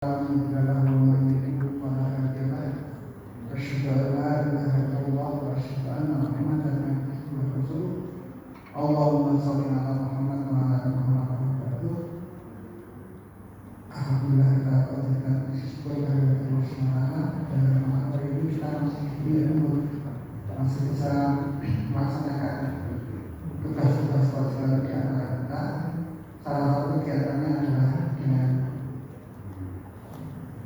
Allahumma sholli ala Muhammad wa ala ali Muhammad. Alhamdulillah kita berikan syukur kepada Allah Subhanahu dan hari ini kita masih bisa melaksanakan tugas-tugas sosial di antara kita. Salah satu kegiatannya adalah dengan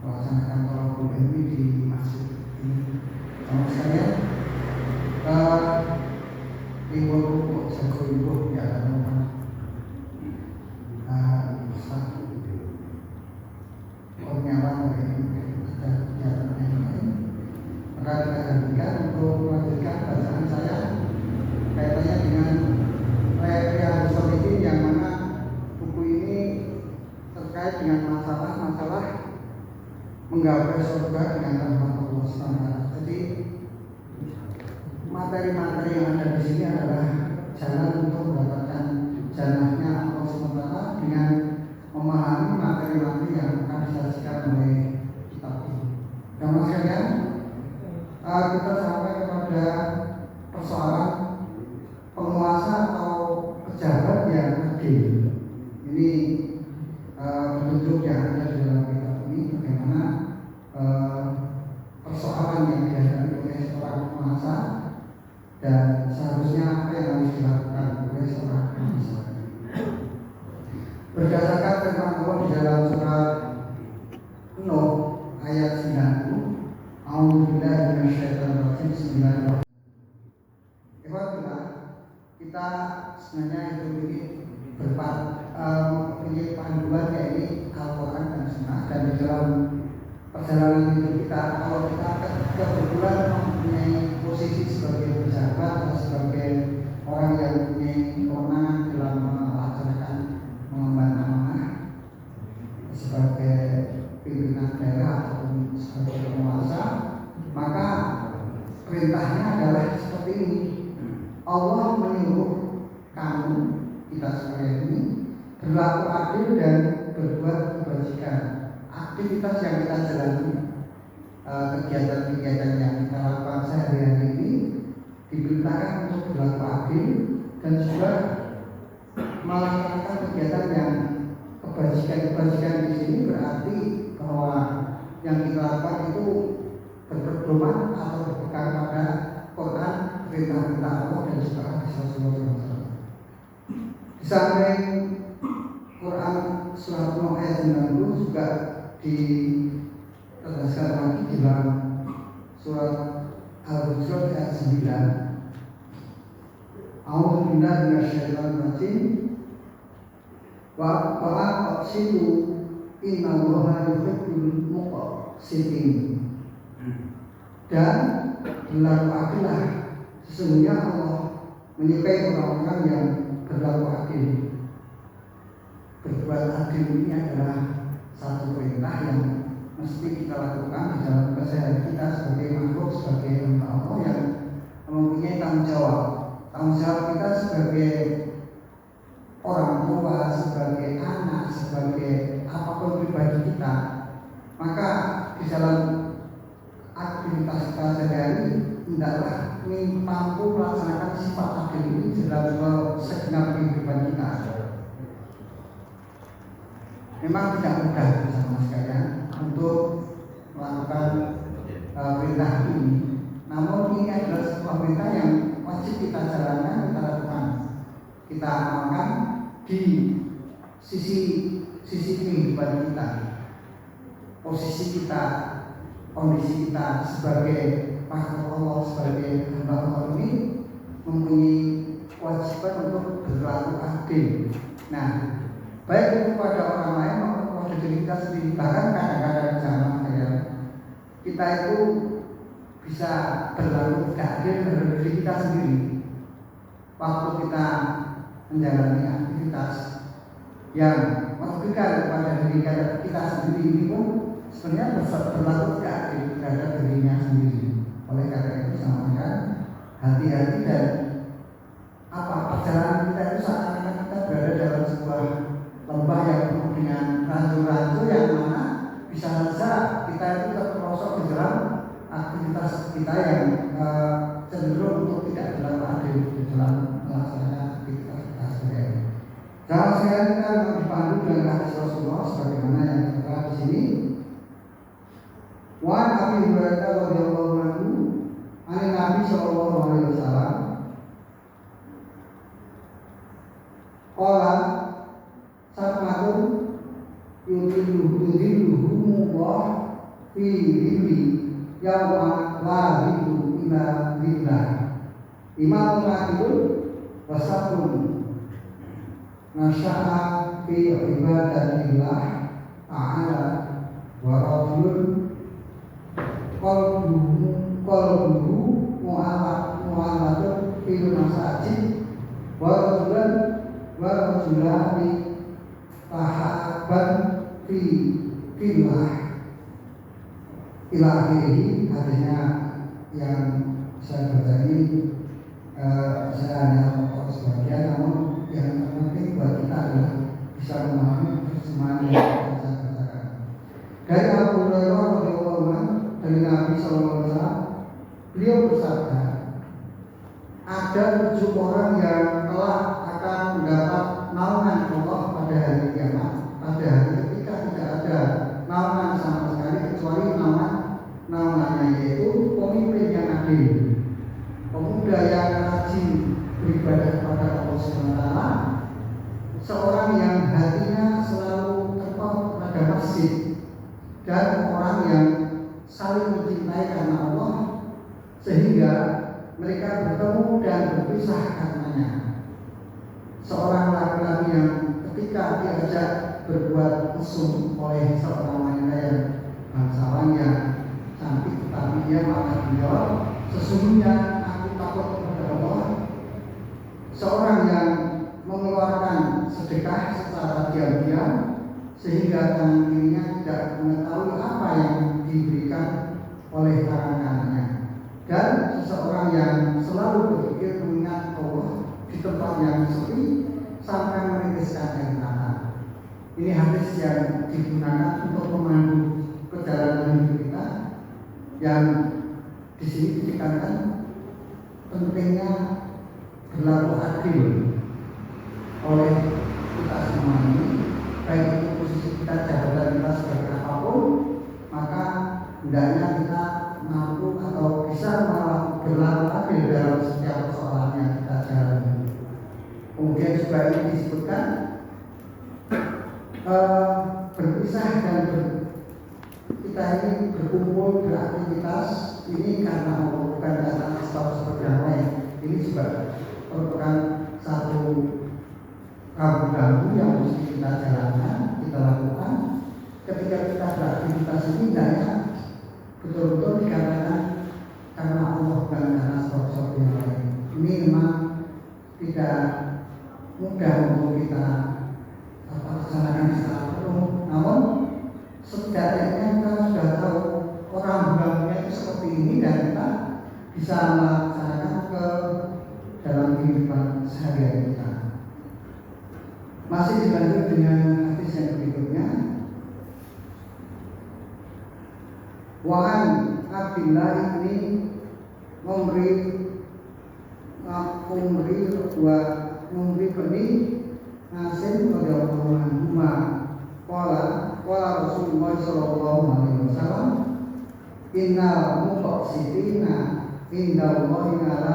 melaksanakan tolong ini di masjid ini. Sama sekalian, ibu jago ibu ya teman-teman. Orang dari ada kegiatan yang lain, maka kita hentikan untuk melanjutkan bacaan saya kaitannya dengan Riyadhus Shalihin, yang mana buku ini terkait dengan masalah-masalah menggapai surga dengan rahmat Allah SWT. Jadi materi-materi yang ada di sini adalah jalan untuk mendapatkan jannahnya Allah SWT dengan memahami materi-materi yang akan disajikan oleh kitab ini. Namun sekalian, kita sampai kepada persoalan penguasa atau pejabat yang adil. Ini petunjuk yang ada di dalam kitab ini, bagaimana persoalan yang dihadapi oleh seorang penguasa dan seharusnya apa yang harus dilakukan oleh seorang penguasa. Berdasarkan firman Allah di dalam surat Nuh ayat 90, A'udzubillahi minasyaitonir rajim. Bismillahirrahmanirrahim. Kita sebenarnya itu ini mempunyai panduan, yaitu Al-Quran dan Sunnah, dan di dalam perjalanan hidup kita, kalau kita kebetulan mempunyai posisi sebagai pejabat atau sebagai orang yang mempunyai kewenangan dalam melaksanakan mengemban amanah sebagai pimpinan daerah ataupun sebagai penguasa, maka perintahnya adalah seperti ini. Allah menyuruh kamu, kita sekalian ini, berlaku adil dan berbuat kebajikan. Aktivitas yang kita jalani, kegiatan-kegiatan yang kita lakukan sehari-hari ini diperintahkan untuk berlaku adil dan juga melaksanakan kegiatan yang kebajikan di sini berarti bahwa yang kita lakukan itu berpedoman atau berpegang pada Quran, perintah-perintah Allah dan juga hadis Rasulullah SAW. Di samping Quran surat Nuh ayat 90 juga ditegaskan lagi di dalam surat Al-Hujurat ayat 9. A'udzubillahi minasyaitonir rajim. Wa aqsitu innallaha yuhibbul muqsitin. Dan berlaku adillah, sesungguhnya Allah menyukai orang-orang yang berlaku adil. Berbuat adil ini adalah satu perintah yang mesti kita lakukan di dalam keseharian kita sebagai makhluk, sebagai hamba Allah yang mempunyai tanggung jawab. Tanggung jawab kita sebagai orang tua, sebagai anak, sebagai apapun pribadi kita, maka di dalam aktivitas kita sehari-hari hendaklah mampu melaksanakan sifat adil ini dalam segenap kehidupan kita. Memang tidak mudah bersama sekalian untuk melakukan perintah ini, namun ini adalah sebuah perintah yang wajib kita jalankan, kita lakukan, kita amalkan di sisi kehidupan kita, posisi kita, kondisi kita sebagai makhluk Allah, sebagai hamba Allah ini mempunyai kewajiban untuk berlaku adil. Nah, baik itu kepada orang lain maupun kepada diri kita sendiri. Bahkan kadang-kadang zaman saya, kita itu bisa berlaku tidak adil terhadap diri kita sendiri. Waktu kita menjalani aktivitas yang merugikan kepada diri kita sendiri ini pun sebenarnya berlaku tidak adil terhadap dirinya sendiri. Oleh karena itu sampaikan hati-hati, dan perjalanan kita itu seakan-akan kita berada dalam sebuah lembah yang penuh dengan rancu-rancu yang mana bisa kita yang cenderung untuk tidak berlaku adil di dalam melaksanakan aktivitas kita sehari-hari. Dalam sekali kita memang dipandu dengan hadis Rasulullah sebagaimana yang tertera di sini. Wan Abi Hurairah radhiyallahu anhu, ani Nabi sallallahu alaihi wasallam, qala sab'atun yudhilluhumullah fi dhilli yauma la dhillu illa dhillah. Imamun adilun wasabun nasya'a fi ibadatillah ta'ala wa rajulun qalbuhu mu'allatun fil masajid wa rajulani tahabban fi fillah ila akhirih. Hadisnya yang saya baca ini saya hanya sebagian, namun yang terpenting buat kita adalah bisa memahami semuanya yang saya bacakan. Dari Abu Hurairah radhiyallahu anhu, dari Nabi SAW, beliau bersabda, ada 7 orang yang telah akan mendapat naungan Allah pada hari kiamat, pada hari ketika tidak ada naungan sama sekali kecuali naungannya, yaitu pemimpin yang adil, pemuda yang rajin beribadah kepada Allah SWT, seorang yang hatinya selalu terpaut pada masjid, dan orang yang saling mencintai karena Allah sehingga mereka bertemu dan berpisah karenanya. Seorang laki-laki yang ketika diajak berbuat mesum oleh seorang wanita yang bangsawan yang cantik, tetapi dia malah menjawab, sesungguhnya aku takut kepada Allah. Seorang yang mengeluarkan sedekah secara diam-diam sehingga tangan kirinya tidak mengetahui apa yang diberikan oleh tangan kanannya, dan seseorang yang selalu berpikir mengingat Allah di tempat yang sepi sampai menitiskan air mata. Ini hadis yang digunakan untuk memandu perjalanan hidup kita, yang di sini ditekankan pentingnya berlaku adil oleh kita semua ini, baik itu posisi kita, jabatan kita sebagai apapun, maka hendaknya kita mampu atau bisa berlaku adil dalam setiap persoalan yang kita jalani. Kemudian juga ini disebutkan berpisah dan kita ini berkumpul beraktivitas ini karena Allah, bukan karena sebab seperti yang lain. Ini juga merupakan satu rambu-rambu yang mesti kita jalankan, kita lakukan ketika kita beraktivitas ini, hendaknya betul-betul dikatakan karena Allah, bukan karena sebab-sebab yang lain. Ini memang tidak mudah untuk kita laksanakan secara penuh, namun setidaknya kita sudah tahu orang bangunnya itu seperti ini, dan kita bisa melaksanakan ke dalam kehidupan sehari-hari kita. Masih dilanjut dengan hadis yang berikutnya. Wa'an Abdillah ini memberi beni Nasim radhiyallahu anhu, qala Rasulullah sallallahu alaihi wasallam, innal muqsitina indallahi ala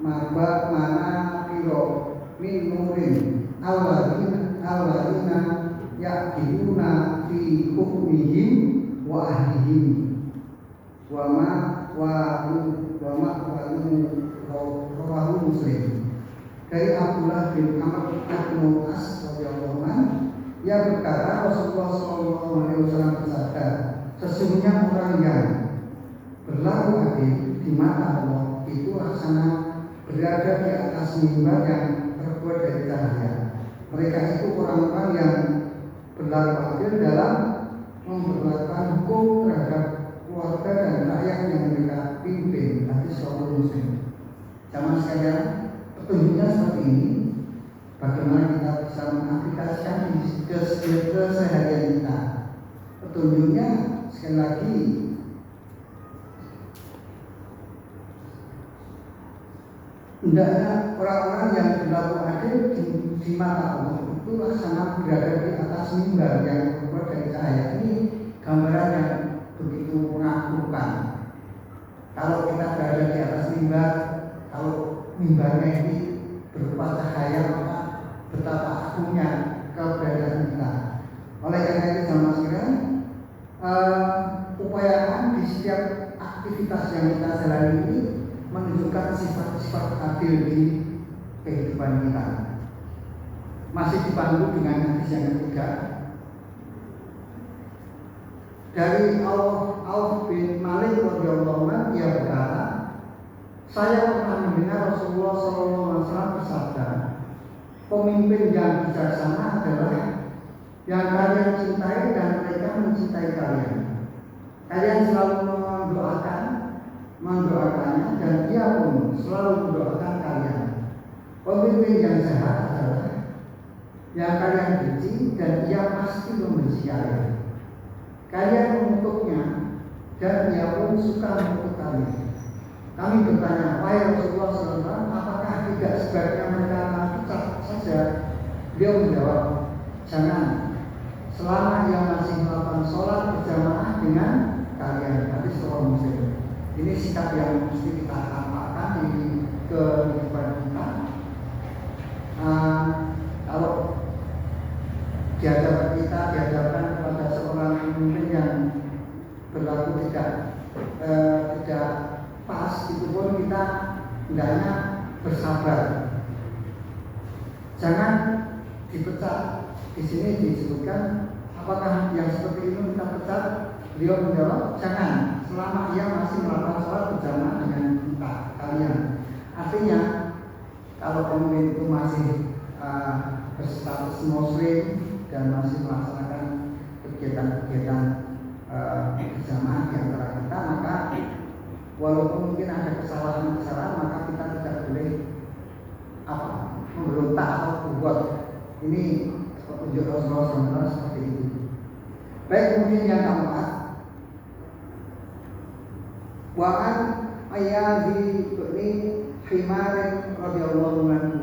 marbak mana piro min nurin alladzina ya'diluna fi hukmihim wa ahlihim wa rawahu Muslim. Dari Abdullah bin Amr bin As radhiyallahu anhu, ia berkata, Rasulullah sallallahu alaihi wasallam bersabda, sesungguhnya orang yang berlaku adil di mata Allah itu laksana berada di atas mimbar yang terbuat dari cahaya. Mereka itu orang-orang yang berlaku adil dalam memperlakukan hukum terhadap keluarga dan rakyat yang mereka pimpin. Hadis Rasul Muslim. Jamaah sekalian, petunjuknya seperti ini. Bagaimana kita bisa mengaplikasikan di keseharian kita. Petunjuknya sekali lagi hendaknya orang-orang yang berlaku adil di mata Allah itu laksana berada di atas mimbar yang keluar dari cahaya. Ini gambaran yang begitu mengagumkan. Kalau kita berada di atas mimbar, kalau mimbarnya ini berupa cahaya, maka betapa agungnya keberadaan kita. Oleh karena itu jamaah sekalian, upayakan di setiap aktivitas yang kita jalani ini menunjukkan sifat-sifat adil di kehidupan kita. Masih dipandu dengan hadis yang ketiga dari Auf bin Malik radhiyallahu anhu, ia berkata, saya pernah mendengar Rasulullah SAW bersabda, pemimpin yang bijaksana adalah yang kalian cintai dan mereka mencintai kalian. Kalian selalu mendoakannya dan dia pun selalu mendoakan kalian. Pemimpin yang sehat adalah yang kalian benci dan ia pasti membenci kalian. Kalian mengutuknya dan ia pun suka mengutuk kalian. Kami bertanya, wahai Rasulullah SAW, apakah tidak sebaiknya mereka akan pucat saja? Beliau menjawab, jangan, selama ia masih melakukan sholat berjamaah dengan kalian. Hadis riwayat Muslim. Ini sikap yang mesti kita amalkan di kehidupan kita. Kalau dihadapkan kepada seorang pemimpin yang berlaku tidak pas, itu pun kita hendaknya bersabar. Jangan dipecat. Di sini disebutkan apakah yang seperti itu kita pecat? Beliau menjawab, jangan, selama ia masih melakukan sholat berjamaah dengan kita, kalian. Artinya, kalau pemimpin itu masih berstatus muslim dan masih melaksanakan kegiatan-kegiatan berjamaah di antara kita, maka walaupun mungkin ada kesalahan-kesalahan, maka kita tidak boleh memberontak atau berbuat. Ini petunjuk Rasulullah SAW seperti itu. Baik, kemudian yang keempat, wa'an Ayyadhi bin Himarin radhiyallahu anhu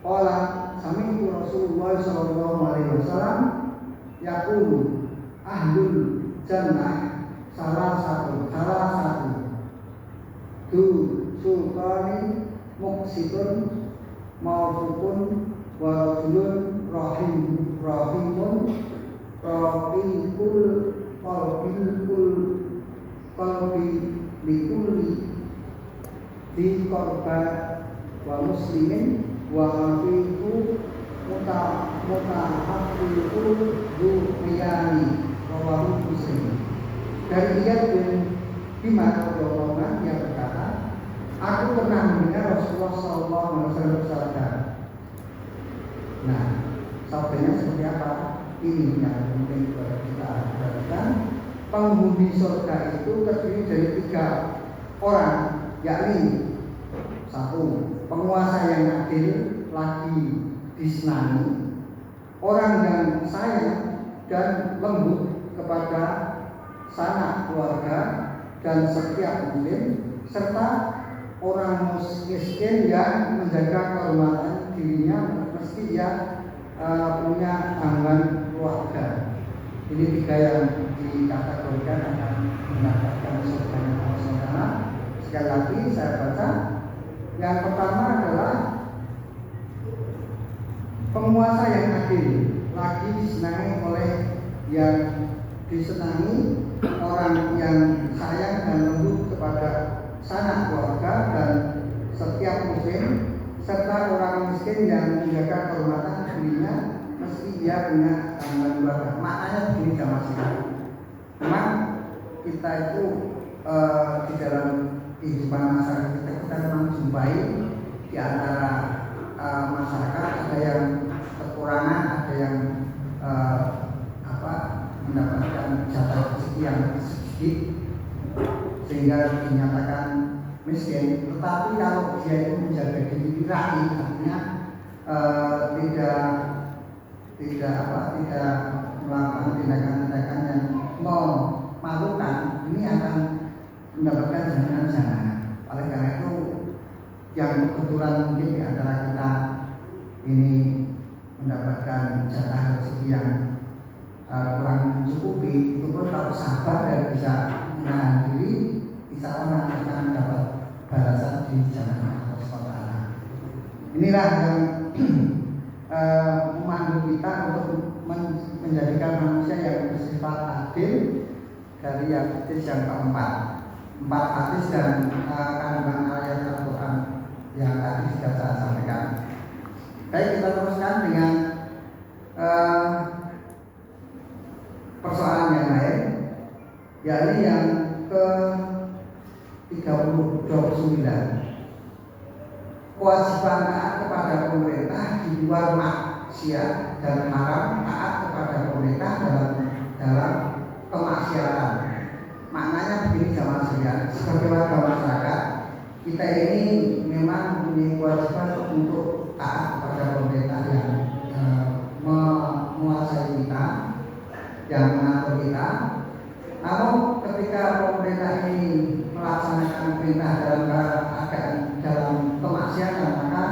qala sami'tu Rasulullah sallallahu alaihi wasallam yaqulu ahlul jannah salah satu du sultani muqsitun mawfukun wa rajulun rahimun qalbi likulli di korba wa muslimin wa afiku muta'afiku du'riyani wa muslim. Dari Iyad bin Himar radhiyallahu yang berkata, aku pernah mendengar Rasulullah SAW bersabda. Nah, sabdanya seperti apa? Ini yang mungkin kita perhatikan. Penghuni surga itu terdiri dari 3 orang, yakni 1. Penguasa yang adil lagi disenangi, orang yang sayang dan lembut kepada sanak keluarga dan setiap muslim, serta orang miskin yang menjaga kehormatan dirinya meski dia punya tanggungan keluarga. Ini 3 yang dikategorikan akan mendapatkan surga Allah SWT. Sekali lagi saya baca. Yang pertama adalah penguasa yang adil, lagi disenangi oleh yang disenangi, orang yang sayang dan lembut kepada sanak keluarga dan setiap muslim, serta orang miskin yang menjaga kehormatan dirinya meski dia punya tanggungan keluarga. Maknanya begini sama sekali. Memang kita itu di dalam kehidupan masyarakat kita memang jumpai di antara masyarakat ada yang kekurangan, ada yang mendapatkan jatah rezeki yang sedikit sehingga dinyatakan miskin. Tetapi kalau dia itu menjaga diri raih, artinya tidak melakukan tindakan-tindakan yang memalukan, ini akan mendapatkan jaminan jannah. Oleh karena itu yang yang kebetulan mungkin di antara kita ini mendapatkan jatah rezeki yang kurang mencukupi, itu pun kalau sabar dan bisa menahan diri, insya Allah akan mendapat balasan di jalan Allah SWT. Inilah yang memandu kita untuk menjadikan manusia yang bersifat adil dari hadis yang keempat. 4 hadis dan kandungan ayat Al-Quran yang tadi sudah saya sampaikan. Baik, kita teruskan dengan persoalan yang lain, yakni yang ke-29. Kewajiban taat kepada pemerintah di luar maksiat dan haram taat kepada pemerintah dalam kemaksiatan. Maknanya begini jamaah sekalian, sebagai warga masyarakat kita ini memang mempunyai kewajiban untuk taat kepada pemerintah yang menguasai kita, yang mengatur kita. Namun ketika pemerintah ini melaksanakan perintah dalam kemaksiatan, maka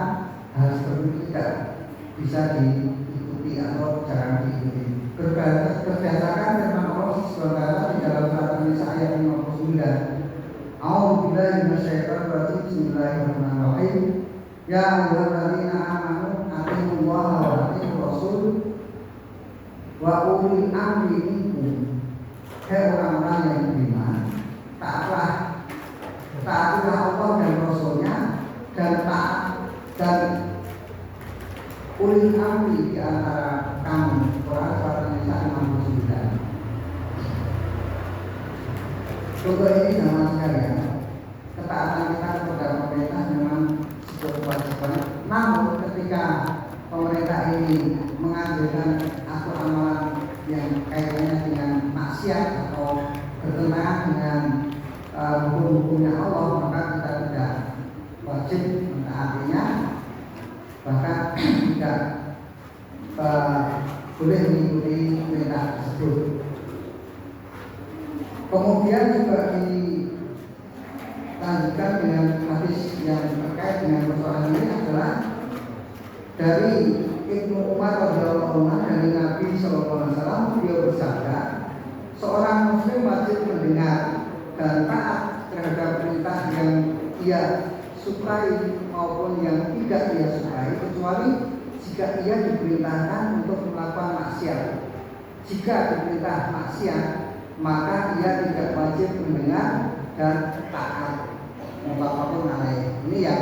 hal seperti itu tidak bisa diikuti atau jangan diikuti. Berdasarkan firman Allah SWT di dalam surat An-Nisa ayat 59. A'udzubillahi minasyaitonir rajim. Bismillahirrahmanirrahim. Ya ayyuhalladzina amanu atiiullaha wa atiiur rasul wa ulil amri minkum. Hai orang-orang yang beriman, taatilah Allah dan Rasulnya, dan taat dan ulil amri di antara kamu. Quran surat An-Nisa 59. Contoh ini sama sekalian, ketaatan kita kepada pemerintah memang sebuah kewajiban. Namun ketika pemerintah ini menganjurkan atau amalan yang kaitannya dengan maksiat atau bertentangan dengan hukum-hukumnya Allah, maka kita tidak wajib mentaatinya, bahkan tidak boleh mengikuti perintah tersebut. Kemudian juga dilanjutkan dengan hadis yang terkait dengan persoalan ini adalah dari Ibnu Umar radhiyallahu anhu, dari Nabi SAW. Beliau bersabda, seorang muslim wajib mendengar dan taat terhadap perintah yang ia sukai maupun yang tidak ia sukai, kecuali jika ia diperintahkan untuk melakukan maksiat. Jika diperintah maksiat, maka ia tidak wajib mendengar dan taat. Apapun alaih. Ini yang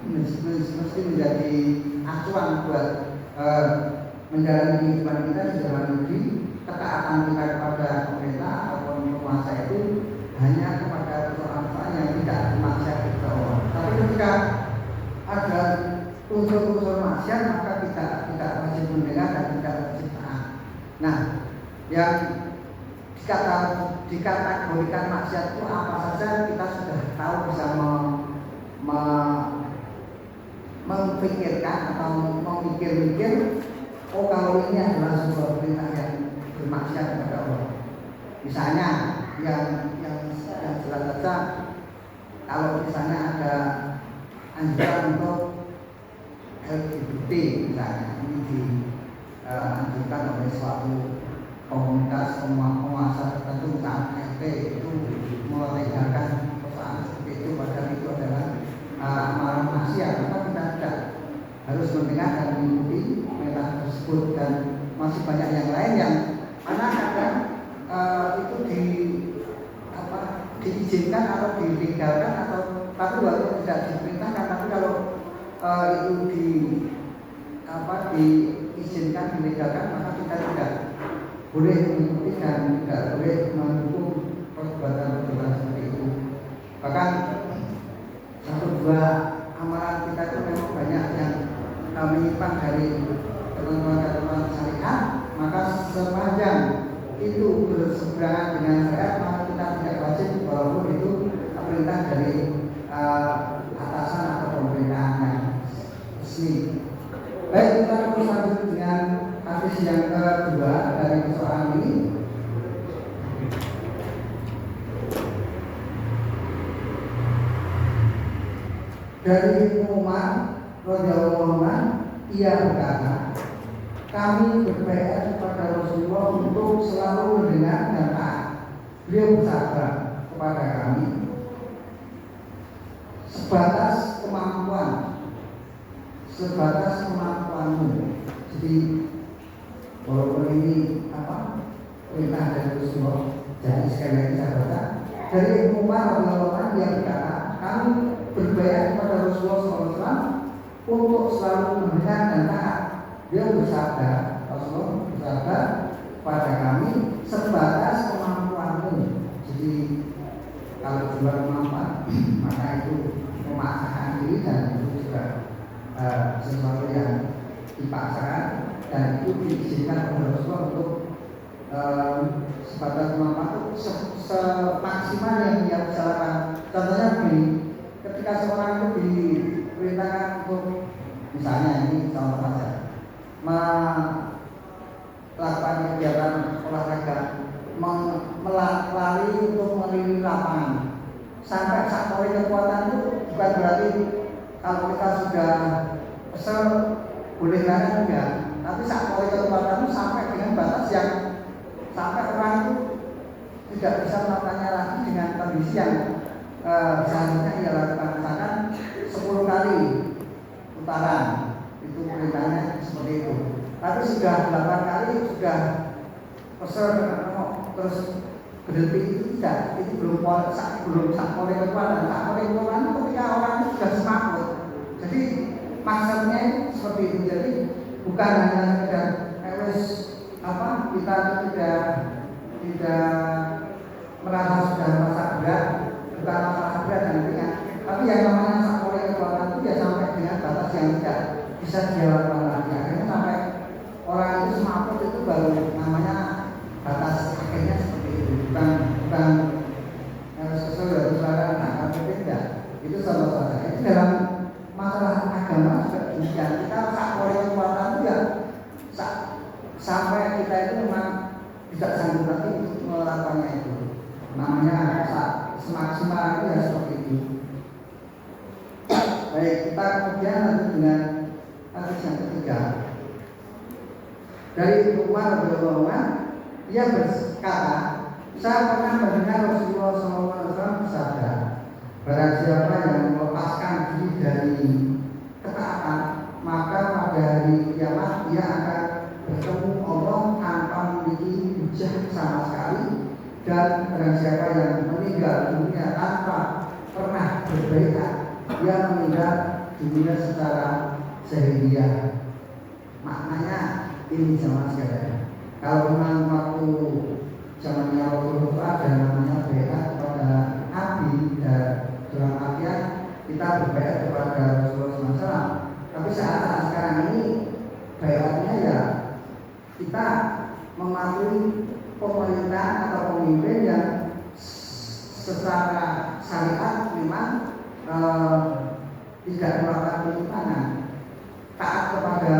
mesti menjadi acuan buat menjalani kehidupan kita di dalam negeri. Ketaatan kita kepada pemerintah ataupun penguasa itu hanya kepada persoalan yang tidak maksiat kepada Allah. Tapi ketika ada unsur-unsur maksiat, maka kita tidak wajib mendengar dan tidak wajib taat. Nah, yang dikategorikan maksiat itu apa saja kita sudah tahu, bisa memikirkan atau memikir-mikir. Oh, kalau ini adalah sebuah perintah yang bermaksiat kepada Allah. Misalnya yang jelas saja, kalau misalnya ada anjuran untuk LGBT, misalnya ini dianjurkan oleh suatu komunitas penguasa tertentu, misalnya FP, itu melegalkan persoalan seperti itu, padahal itu adalah amalan maksiat, maka kita tidak harus mendengar dan mengikuti perintah tersebut. Dan masih banyak yang lain yang mana kadang itu diizinkan atau dilegalkan, atau tapi walaupun tidak diperintahkan, tapi kalau itu diizinkan, dilegalkan, maka kita tidak boleh mengikuti dan tidak boleh mendukung perbuatan-perbuatan seperti itu. Bahkan satu dua amalan kita itu memang banyak yang menyimpang dari ketentuan-ketentuan syariat, maka sepanjang itu berseberangan dengan syariat, maka kita tidak wajib, walaupun itu perintah dari atasan atau pemerintahan yang resmi. Baik, kita terus lanjut dengan hadis yang kedua dari persoalan ini. Dari Umar radhiyallahu anhu, ia berkata, kami berbaiat kepada Rasulullah untuk selalu mendengar dan taat. Beliau bersabda kepada kami, sebatas kemampuanmu. Jadi walaupun ini perintah dari Rasulullah, jadi sekali lagi saya baca dari Umar radhiyallahu anhu, yang berkata, kami berbaiat kepada Rasulullah SAW untuk selalu mendengar dan taat. Dia bersabda, Rasulullah bersabda pada kami, sebatas kemampuanmu. Jadi kalau jual kemampuan, maka itu memaksakan diri, dan itu juga sesuatu yang dipaksakan, dan itu diizinkan oleh Rasulullah untuk sebatas kemampuan itu semaksimal yang dia bisa lakukan. Contohnya begini, ketika seorang itu diperintahkan untuk, misalnya ini contoh saja, melakukan kegiatan olahraga, lari untuk mengelilingi lapangan sampai sak kekuatan itu, bukan berarti kalau kita sudah kesel boleh lari, enggak, tapi sak kekuatan itu sampai dengan batas yang sampai orang itu tidak bisa melakukannya lagi dengan kondisi yang seharusnya ia lakukan. Misalkan 10 kali putaran, itu perintahnya seperti itu. Tapi sudah 8 kali sudah kesel terus berhenti, itu tidak, itu belum sakpore kekuatan. Sakpore kekuatan ketika orang itu sudah semakut. Jadi maksudnya seperti itu. Jadi bukan hanya sekedar kita tidak merasa sudah merasa berat, bukan masalah berat dan ringan, tapi yang namanya sakpore kekuatan itu ya sampai dengan batas yang tidak bisa dilakukan lagi. Akhirnya sampai orang itu semakut, itu baru namanya batas akhirnya seperti itu. Bukan harus kesel, harus larang, nah tidak. Itu salah satu. Itu dalam masalah agama juga demikian. Kita sakpore kekuatan itu ya sampai kita itu memang tidak sanggup lagi untuk melakukannya itu. Namanya semaksimal itu ya seperti itu. Baik, kita kemudian lanjut dengan hadis yang ketiga. Dari Umar radhiyallahu anhu, dia berkata, saya pernah mendengar Rasulullah SAW bersabda, barang siapa yang melepaskan diri dari ketaatan, maka pada hari kiamat dia akan bertemu Allah tanpa memiliki hujah sama sekali. Dan barang siapa yang meninggal dunia tanpa pernah berbaiat, dia meninggal dunia secara sehingga. Maknanya ini sama sekali. Kalau memang waktu zamannya Rasulullah ada namanya baiat kepada Nabi, dalam artian kita berbaiat kepada Rasulullah SAW. Tapi saat sekarang ini baiatnya ya kita mematuhi pemerintah atau pemimpin yang secara syariat memang tidak melakukan penyimpangan, taat kepada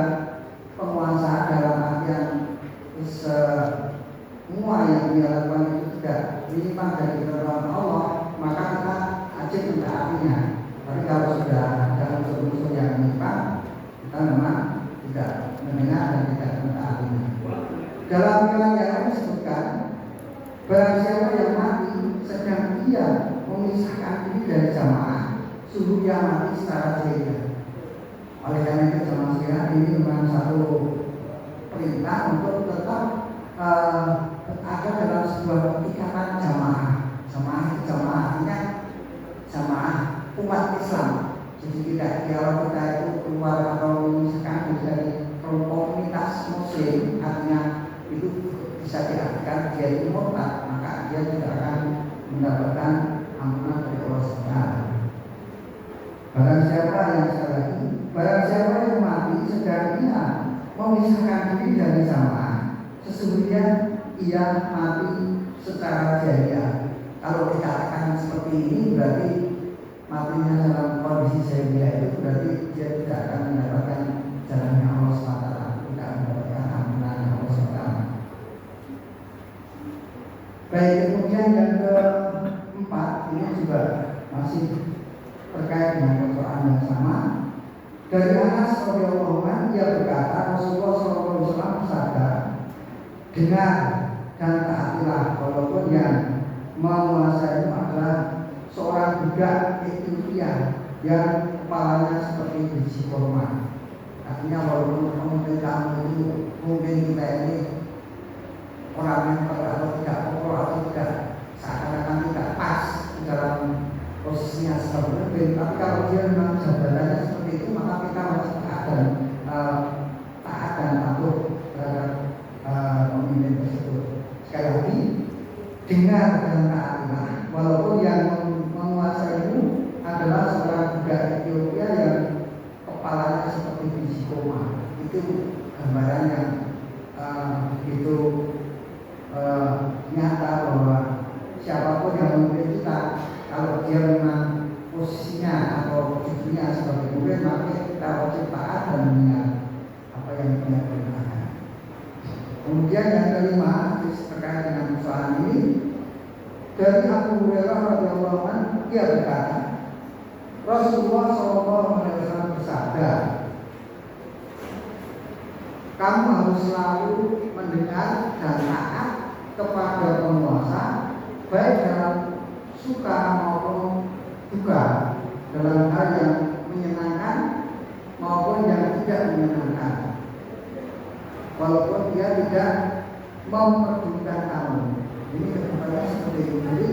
penguasa dalam artian semua yang dia lakukan itu tidak menyimpang dari ketentuan Allah, maka kita wajib mentaatinya. Tapi kalau sudah ada unsur-unsur yang menyimpang, kita memang tidak mendengar dan tidak mentaatinya. Dalam riwayat yang lain disebutkan, barang siapa yang mati sedang dia memisahkan diri dari jamaah, suruh dia mati secara jahiliyah. Oleh karena itu jamaah sekalian, ini memang satu perintah untuk tetap ada dalam sebuah ikatan jamaah. Jamaah artinya jamaah umat Islam. Jadi tidak kalau kita itu keluar atau memisahkan diri dari komunitas Muslim, artinya itu bisa diartikan dia itu murtad, maka dia tidak akan mendapatkan ampunan dari Allah SWT. Barang siapa yang mati sedang ia memisahkan diri dari jamaah, sesungguhnya ia mati secara jahiliyah. Kalau dikatakan seperti ini berarti matinya dalam kondisi jahiliyah itu berarti dia tidak akan mendapatkan jalannya Allah SWT, tidak mendapatkan ampunan Allah SWT. Baik, kemudian yang keempat ini juga masih terkait dengan persoalan yang sama. Dari Anas radhiyallahu anhu ia berkata, Rasulullah SAW bersabda, dengar dan taatilah walaupun yang menguasai itu adalah seorang budak Ethiopia yang kepalanya seperti biji kurma. Artinya walaupun pemimpin kamu itu mungkin kita ini orang yang atau tidak pokok atau tidak seakan-akan tidak pas dalam posisinya sebagai pemimpin, tapi kalau dia memang jabatannya seperti itu, maka kita wajib taat dan patuh terhadap pemimpin tersebut. Sekali lagi, dengar dan taatilah walaupun yang menguasai itu adalah seorang budak Ethiopia yang kepalanya seperti biji kurma. Itu gambaran yang begitu nyata bahwa siapapun yang memimpin kita, kalau dia memang posisinya atau posisinya sebagai pemimpin, maka kita wajib taat dan mendengar apa yang dia perintahkan. Kemudian yang kelima terkait dengan persoalan ini, dari Abu Hurairah radhiyallahu anhu dia berkata, Rasulullah SAW bersabda, kamu harus selalu mendengar dan taat kepada penguasa, baik dalam suka maupun duka, dalam hal yang menyenangkan maupun yang tidak menyenangkan, walaupun dia tidak memperdulikan kamu. Ini kedepannya seperti itu. Jadi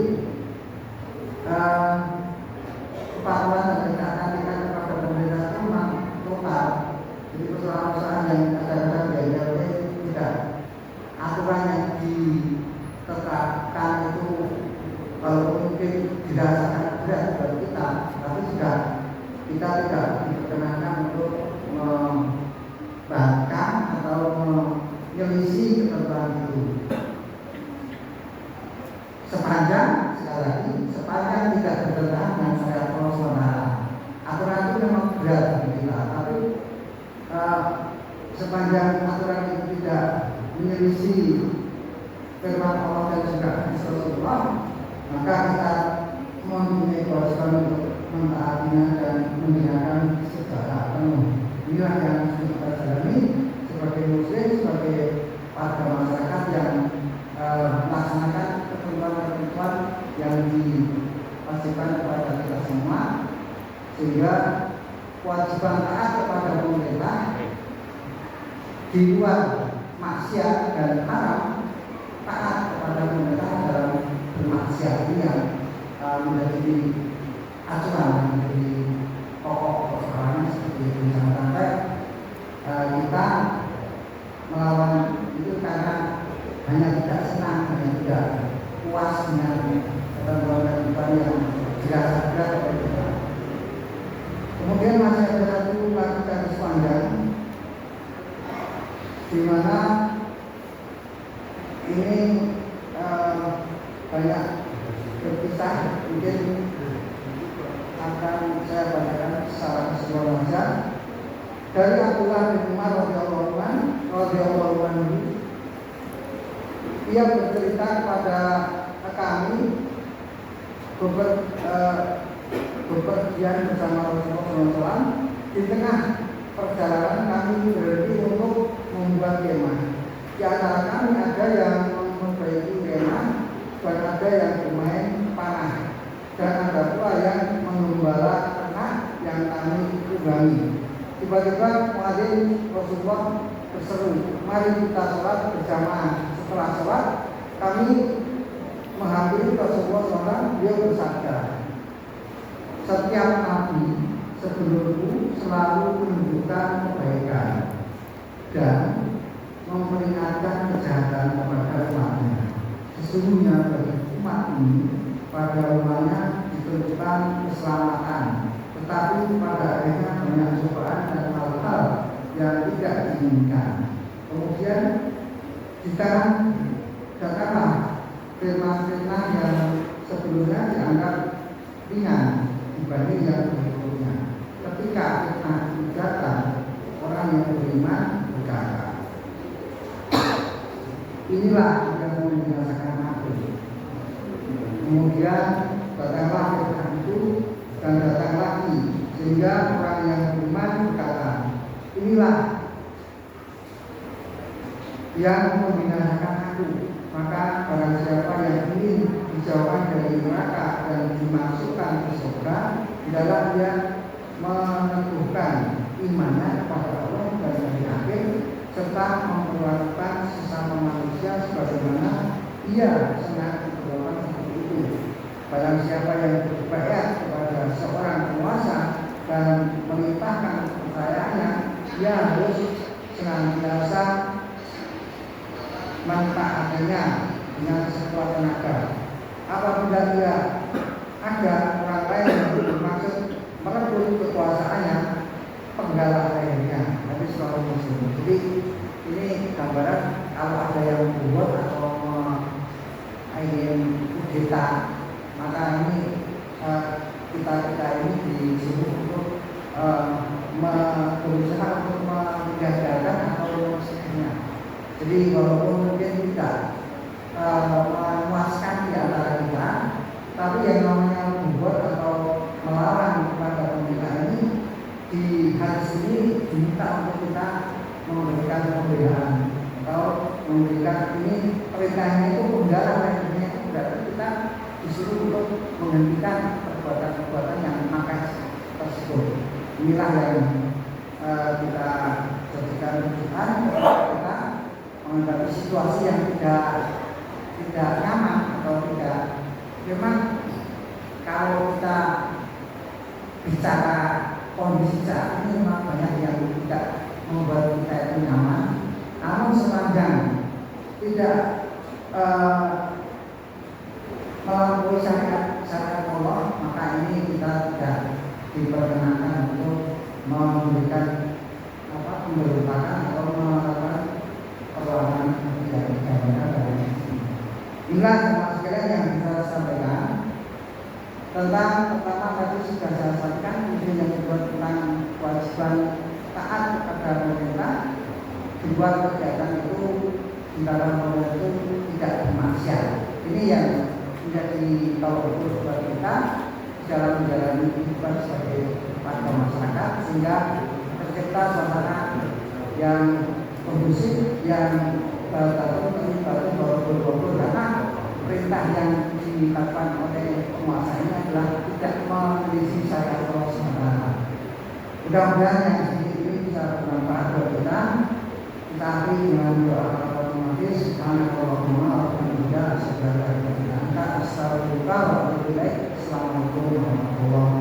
kepatuhan dan ketaatan kita kepada pemerintah itu memang total. Jadi persoalan-persoalan yang kadang-kadang diajarkan tidak, aturan yang ditetapkan itu kalau mungkin dirasakan berat buat kita, tapi sudah kita tidak diperkenankan untuk membangkang atau menyelisih ketentuan itu. Sepanjang, sekali lagi, sepanjang tidak bertentangan dengan syariat Allah SWT. Aturan itu memang berat bagi kita, tapi sepanjang aturan itu tidak menyelisih firman Allah dan juga hadis Rasulullah, maka kita mempunyai kewajiban untuk mentaatinya dan mendengarkan secara penuh. Inilah yang harus kita jalani sebagai muslim, sebagai warga masyarakat yang melaksanakan ketentuan-ketentuan yang diwajibkan kepada kita semua, sehingga kewajiban taat kepada pemerintah di luar maksiat dan haram, taat kepada pemerintah dalam bermaksiat ini yang menjadi acuan, menjadi pokok persoalan seperti itu. Jangan sampai kita melawan itu karena hanya tidak senang, hanya tidak puas dengan ketentuan-ketentuan yang dirasa berat oleh kita. Kemudian masih ada satu lagi garis panjang di mana ini banyak berpisah, mungkin akan saya bacakan secara keseluruhan saja. Dari Abdullah bin Umar radhiyallahu anhu, ia bercerita kepada kami bepergian bersama Rasulullah SAW. Di tengah perjalanan kami berhenti untuk membuat kemah. Di antara kami ada yang memperbaiki kemah dan ada yang bermain panah, dan ada pula yang mengembala ternak yang kami tunggangi. Tiba-tiba muadzin Rasulullah berseru, mari kita sholat berjamaah. Setelah sholat kami menghampiri Rasulullah SAW. Dia bersabda, setiap nabi sebelumku selalu menunjukkan kebaikan dan memperingatkan kejahatan kepada umatnya. Sesungguhnya bagi umat ini pada rumahnya ditentukan keselamatan, tetapi pada akhirnya banyak cobaan dan hal-hal yang tidak diinginkan. Kemudian datanglah firman-firman yang sebelumnya dianggap ringan dibanding yang berikutnya. Ketika fitnah datang, orang yang beriman berkata, inilah yang membinasakan aku. Kemudian datanglah fitnah itu dan datang lagi, sehingga orang yang beriman berkata, inilah yang membinasakan aku. Maka barang siapa yang ingin dijauhkan dari neraka dan dimasukkan ke surga, adalah dia meneguhkan imannya kepada Allah dan hari akhir, serta memperlakukan sesama manusia sebagaimana ia senang diperlakukan seperti itu. Barang siapa yang berbayat kepada seorang penguasa dan melimpahkan kepercayaannya, ia harus senantiasa mentaatinya dengan sekuat tenaga. Apabila dia ada orang lain yang bermaksud merebut kekuasaannya, penggalah lainnya. Tapi selalu muslim. Jadi ini gambaran kalau ada yang membuat atau ingin kudeta, maka ini kita ini disuruh untuk berusaha untuk menggagalkan atau memusnahkannya. Jadi walaupun mungkin tidak memuaskan di antara kita, tapi yang namanya membuat atau melawan kepada pemerintah ini di hadis ini diminta untuk kita memberikan pembelaan atau memberikan ini perintahnya itu pembelaan lainnya itu berarti kita disuruh untuk menghentikan perbuatan-perbuatan yang makar tersebut. Inilah yang kita jadikan rujukan kita menghadapi situasi yang tidak nyaman atau tidak. Memang kalau kita bicara kondisi saat ini memang banyak yang tidak membuat kita itu nyaman. Namun sepanjang tidak melampaui syariat Allah, maka ini kita tidak diperkenankan untuk memberikan pemberontakan atau melakukan perlawanan yang tidak benar dari ini. Inilah sama sekalian yang bisa sampaikan tentang pertama tadi sudah saya sampaikan, kemudian yang kedua tentang kewajiban taat kepada pemerintah. Dibuat kegiatan itu di dalam pemerintah itu tidak bermaksiat. Ini yang menjadi tolak ukur buat kita dalam menjalani kehidupan sebagai warga masyarakat, sehingga tercipta suasana yang kondusif, yang berbobot karena perintah yang dilakukan oleh penguasa ini adalah tidak menyelisih syariat Allah SWT. Mudah-mudahan yang sedikit ini bisa bermanfaat buat kita. Kita akhiri dengan doa al-Fatihah. Subhanallahumma wa bihamdika asyhadu an la ilaha illa anta astaghfiruka wa atubu ilaik. Assalamualaikum warahmatullahi wabarakatuh.